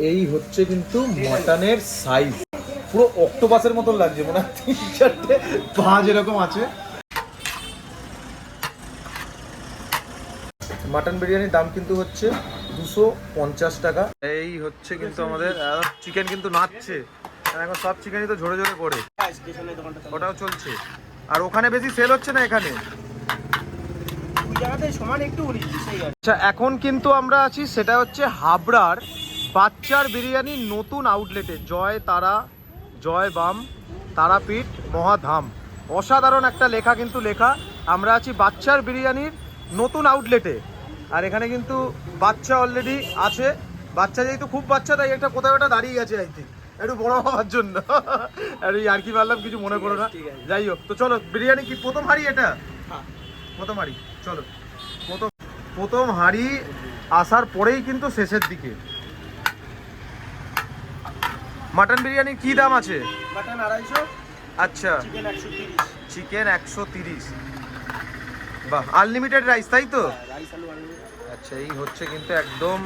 এই হচ্ছে কিন্তু মটনের সাইজ, পুরো অক্টোপাসের মতন লাগছে, মনে হয় 3-4টে পা যেরকম আছে। মাটন বিরিয়ানির দাম কিন্তু হচ্ছে 250 টাকা। এই হচ্ছে কিন্তু আমাদের চিকেন কিন্তু নাচছে, এখন সব চিকেনই তো ঝরে ঝরে পড়ে, ওটাও চলছে। আর ওখানে বেশি সেল হচ্ছে না, এখানে আচ্ছা। এখন কিন্তু আমরা আছি, সেটা হচ্ছে হাবড়ার বাচ্চার বিরিয়ানির নতুন আউটলেটে, জয় তারা, জয় বাম, তারাপীঠ, মহাধাম। অসাধারণ একটা লেখা কিন্তু লেখা। আমরা আছি বাচ্চার বিরিয়ানির নতুন আউটলেটে, আর এখানে কিন্তু বাচ্চা অলরেডি আছে। বাচ্চা যেহেতু খুব বাচ্চা, তাই একটা কোথাও একটা দাঁড়িয়ে গেছে, আই থিঙ্ক একটু বড় হওয়ার জন্য। আর আর কি পারলাম, কিছু মনে করো না। যাই হোক, তো চলো বিরিয়ানি কি প্রথম হাঁড়ি এটা? প্রথম হাঁড়ি, চলো। প্রথম হাঁড়ি আসার পরেই কিন্তু শেষের দিকে। মাটন বিরিয়ানির কি দাম আছে? মাটন 250, আচ্ছা, চিকেন 130। চিকেন 130। বাহ, আনলিমিটেড রাইস তাই তো? রাইস আলু আনলিমিটেড। আচ্ছা, এই হচ্ছে কিন্তু একদম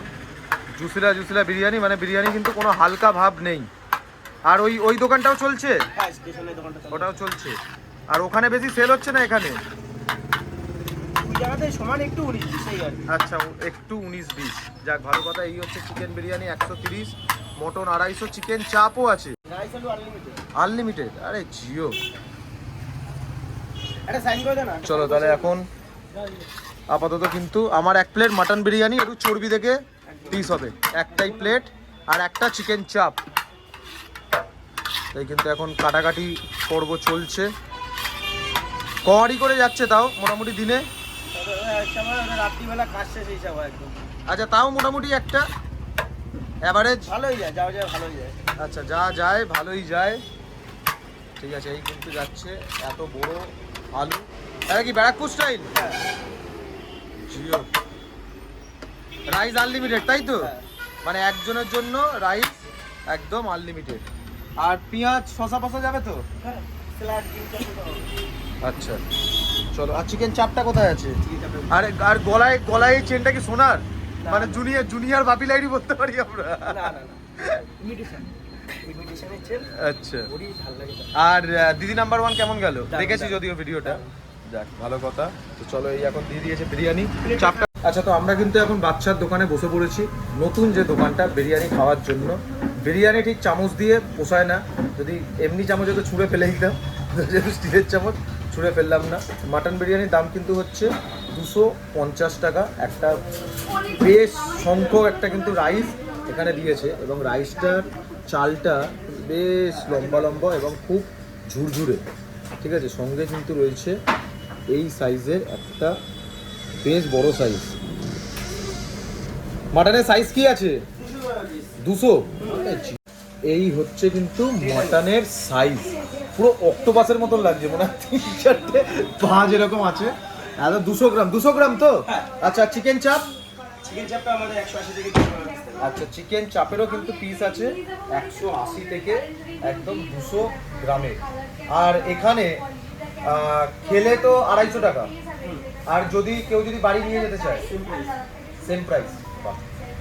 জুসিলা জুসিলা বিরিয়ানি, মানে বিরিয়ানি কিন্তু কোনো হালকা ভাব নেই। আর ওই দোকানটাও চলছে? হ্যাঁ, স্টেশনের দোকানটা ওটাও চলছে। আর ওখানে বেশি সেল হচ্ছে না, এখানে ওই জায়গাতে সমান একটু 19-20 এই আর কি। আচ্ছা, একটু 19-20, যাক ভালো কথা। এই হচ্ছে চিকেন বিরিয়ানি 130, মটন 250, চিকেন চাপও আছে রাইস আলু আনলিমিটেড। আনলিমিটেড। আরে জিও, এটা সাইন করে দেন না। চলো তাহলে এখন আপাতত কিন্তু আমার 1 প্লেট মাটন বিরিয়ানি, একটু চর্বি দেখে পিস হবে, একটাই প্লেট, আর একটা চিকেন চাপ। তাই কিন্তু এখন কাটাকাটি পর্ব চলছে। কড়ি করে যাচ্ছে তাও মোটামুটি দিনে? সময় রাত্রিবেলা কাজ শেষ হিসাব হয় একদম। আচ্ছা, তাও মোটামুটি একটা অ্যাভারেজ ভালোই যায়, যাওয়া যায় ভালোই যায়। আচ্ছা, যা যায় ভালোই যায়। ঠিক আছে, এই কিন্তু যাচ্ছে এত বড় আলু। এটা কি Barrackpore style? Jio. Rice unlimited তাই তো? মানে একজনের জন্য রাইস একদম আনলিমিটেড। আর পেঁয়াজ শসা ফসা যাবে তো? আচ্ছা চলো। আর চিকেন চাপটা কোথায় আছে? আর আর গলায় গলায় এই চেনটা কি সোনার? মানে জুনিয়র বাপি লাইডি বলতে পারি আমরা? না না না, ইমিটেশন, ইমিটেশনের চেন। আচ্ছা। বড়ি ভালো লাগে। আর দিদি নাম্বার 1 কেমন গেল? দেখেছি যদিও ভিডিওটা। যাক ভালো কথা। তো চলো, এই এখন দিয়ে দিয়েছে বিরিয়ানি চাপটা। আচ্ছা, তো আমরা কিন্তু এখন বাচ্চার দোকানে বসে পড়েছি, নতুন যে দোকানটা বিরিয়ানি খাওয়ার জন্য। বিরিয়ানি ঠিক চামচ দিয়ে পোষায় না, যদি এমনি চামচ হতো ছুঁড়ে ফেলে দিতাম, যেহেতু স্টিলের চামচ ছুঁড়ে ফেললাম না। মাটন বিরিয়ানির দাম কিন্তু হচ্ছে 250 টাকা। একটা বেশ সংখ্যক একটা কিন্তু রাইস এখানে দিয়েছে, এবং রাইসটার চালটা বেশ লম্বা লম্বা এবং খুব ঝুরঝুরে। ঠিক আছে, সঙ্গে কিন্তু রয়েছে এই সাইজের একটা বেশ বড় সাইজ। মাটনের সাইজ কি আছে? 200। এই হচ্ছে কিন্তু মটনের সাইজ, পুরো অক্টোপাসের মতন লাগছে, মনে হয় 3-4টে পা যেরকম আছে। 200 গ্রাম, 200 গ্রাম তো? আচ্ছা, চিকেন চাপ? চিকেন চাপটা আমাদের 180 থেকে 200 টাকা। আচ্ছা, চিকেন চাপেরও কিন্তু পিস আছে 180 থেকে একদম 200 গ্রামের। আর এখানে খেলে তো 250 টাকা, আর যদি কেউ বাড়ি নিয়ে যেতে চায় সেম প্রাইস। বাহ,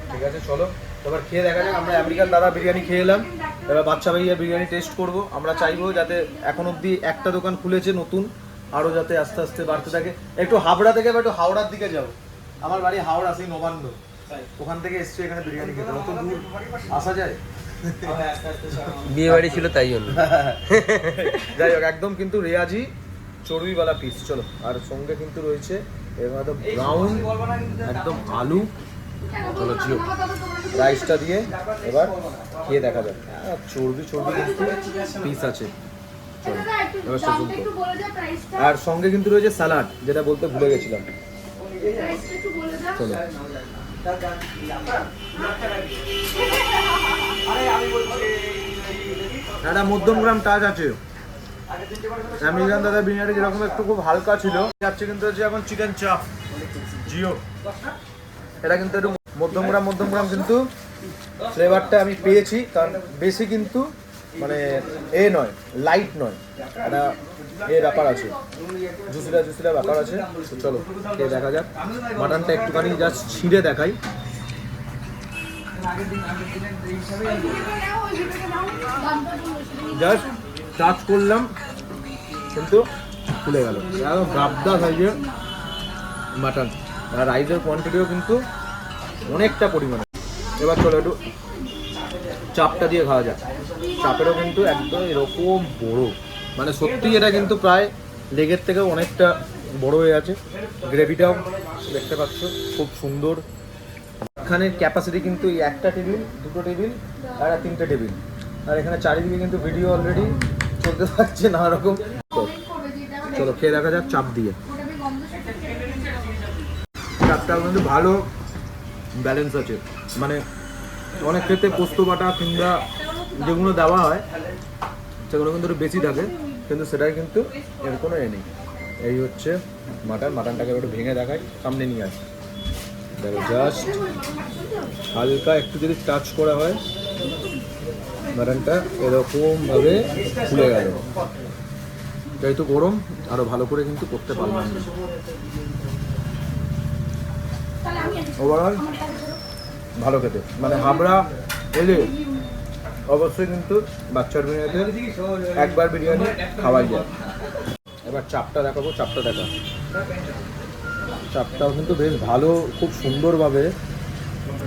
ঠিক আছে, চলো এবার খেয়ে দেখা যাক। আমরা আমেরিকান দাদা বিরিয়ানি খেয়ে এলাম, এবার বাচ্চা ভাইয়া বিরিয়ানি টেস্ট করব। আমরা চাইবো যাতে এখন অবধি একটা দোকান খুলেছে নতুন, আরও যাতে আস্তে আস্তে বাড়তে থাকে। একটু হাবড়া থেকে বা একটু হাওড়ার দিকে যাও। আমার বাড়ি হাওড়া, সেই নবান্ন, ওখান থেকে এসছে এখানে বিরিয়ানি খেতে। অত দূর আসা যায়? বিয়ে বাড়ি ছিল তাই জন্য। যাই হোক, একদম কিন্তু রেয়াজি চর্বিওয়ালা পিস। চলো, আর সঙ্গে কিন্তু রয়েছে এর মধ্যে ব্রাউন একদম আলু। চলো জিও, রাইসটা দিয়ে এবার খেয়ে দেখা যাক। চর্বি কিন্তু পিস আছে। চলো এবার সুযোগ। আর সঙ্গে কিন্তু রয়েছে স্যালাড, যেটা বলতে ভুলে গেছিলাম। চলো, একটা মধ্যমগ্রাম টাচ আছে। আমেরিকান দাদা বিরিয়ানি যেরকম একটু খুব হালকা ছিল, যাচ্ছে কিন্তু হচ্ছে এখন চিকেন চাপ জিও। এটা কিন্তু একটু মধ্যমগ্রাম কিন্তু ফ্লেভারটা আমি পেয়েছি, কারণ বেশি কিন্তু মানে নয়, লাইট নয়, একটা ব্যাপার আছে, জুসিলা ব্যাপার আছে। তো চলো খেয়ে দেখা যাক। মাটনটা একটুখানি জাস্ট ছিঁড়ে দেখাই। জাস্ট টাচ করলাম কিন্তু খুলে গেল। একদম গাবদা সাইজের মাটন, আর রাইসের কোয়ান্টিটিও কিন্তু অনেকটা পরিমাণে। এবার চলো একটু চাপটা দিয়ে খাওয়া যাক। চাপেরও কিন্তু একদম এরকম বড়, মানে সত্যি এটা কিন্তু প্রায় লেগের থেকেও অনেকটা বড় হয়ে আছে। গ্রেভিটাও দেখতে পাচ্ছ খুব সুন্দর। এখানে ক্যাপাসিটি কিন্তু এই একটা টেবিল, দুটো টেবিল আর তিনটে টেবিল, আর এখানে চারিদিকে কিন্তু ভিডিও অলরেডি চলতে থাকছে নানা রকম। চলো খেয়ে দেখা যাক চাপ দিয়ে। চাপটা কিন্তু ভালো ব্যালেন্স আছে, মানে অনেক ক্ষেত্রে পোস্ত বাটা কিংবা যেগুলো দেওয়া হয় সেগুলো কিন্তু একটু বেশি থাকে, কিন্তু সেটাই কিন্তু এর কোনো নেই। এই হচ্ছে মাটনটাকে একটু ভেঙে দেখাই, সামনে নিয়ে আসি। দেখো জাস্ট হালকা একটু যদি টাচ করা হয় মাটনটা এরকমভাবে ফুলে গেল। যেহেতু গরম আরও ভালো করে কিন্তু করতে পারলাম না। ওভারঅল ভালো খেতে, মানে হাবড়া এলে অবশ্যই কিন্তু বাচ্চার বিরিয়ানিতে একবার বিরিয়ানি খাওয়াই যায়। এবার চাপটা দেখাবো, চাপটা দেখা। চাপটাও কিন্তু বেশ ভালো, খুব সুন্দরভাবে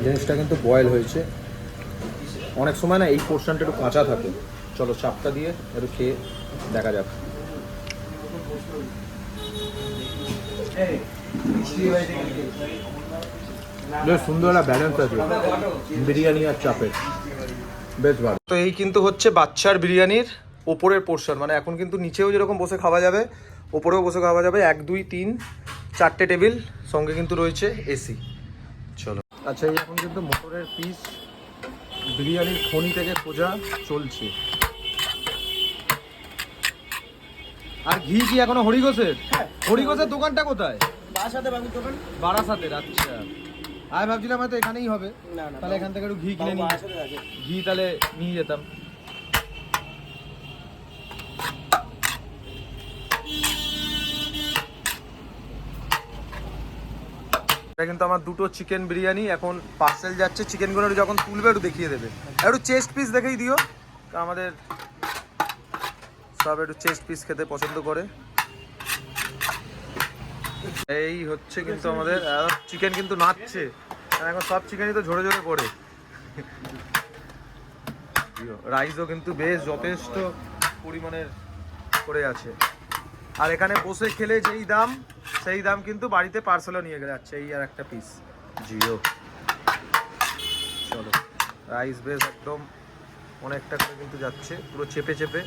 জিনিসটা কিন্তু বয়েল হয়েছে। অনেক সময় না এই পোর্শনটা একটু কাঁচা থাকে। চলো চাপটা দিয়ে একটু খেয়ে দেখা যাক। বেশ সুন্দর একটা ব্যালেন্স আছে বিরিয়ানি আর চাপের, বেশ ভালো। তো এই কিন্তু হচ্ছে বাচ্চার বিরিয়ানির ওপরের পোর্শন, মানে এখন কিন্তু নিচেও যেরকম বসে খাওয়া যাবে ওপরেও বসে খাওয়া যাবে। 1 2 3 4টে টেবিল, সঙ্গে কিন্তু রয়েছে এসি। চলো আচ্ছা, এই এখন কিন্তু মোটরের পিস বিরিয়ানির খনি থেকে খোঁজা চলছে। আর ঘি কি এখনো হরিঘোষের? হরিঘোষের দোকানটা কোথায়? বারাসাতে বাবুর দোকান। বারাসাতের, আচ্ছা। আমি ভাবছিলাম হয়তো এখানেই হবে, তাহলে এখান থেকে একটু ঘি কিনে নিই, ঘি তাহলে নিয়ে যেতাম। এটা কিন্তু আমার দুটো চিকেন বিরিয়ানি এখন পার্সেল যাচ্ছে। চিকেনগুলো যখন তুলবে একটু দেখিয়ে দেবে, একটু চেস্ট পিস দেখেই দিও, আমাদের সব একটু চেস্ট পিস খেতে পছন্দ করে। এই হচ্ছে কিন্তু আমাদের চিকেন কিন্তু নাচছে, এখন সব চিকেনই তো ঝরে ঝরে পড়ে। রাইসও কিন্তু বেশ যথেষ্ট পরিমাণের করে আছে। আর এখানে বসে খেলে যেই দাম সেই দাম কিন্তু বাড়িতে পার্সেলও নিয়ে গেলে যাচ্ছে। এই আর একটা পিস জিও। চলো রাইস বেশ একদম অনেকটা করে কিন্তু যাচ্ছে, পুরো চেপে চেপে।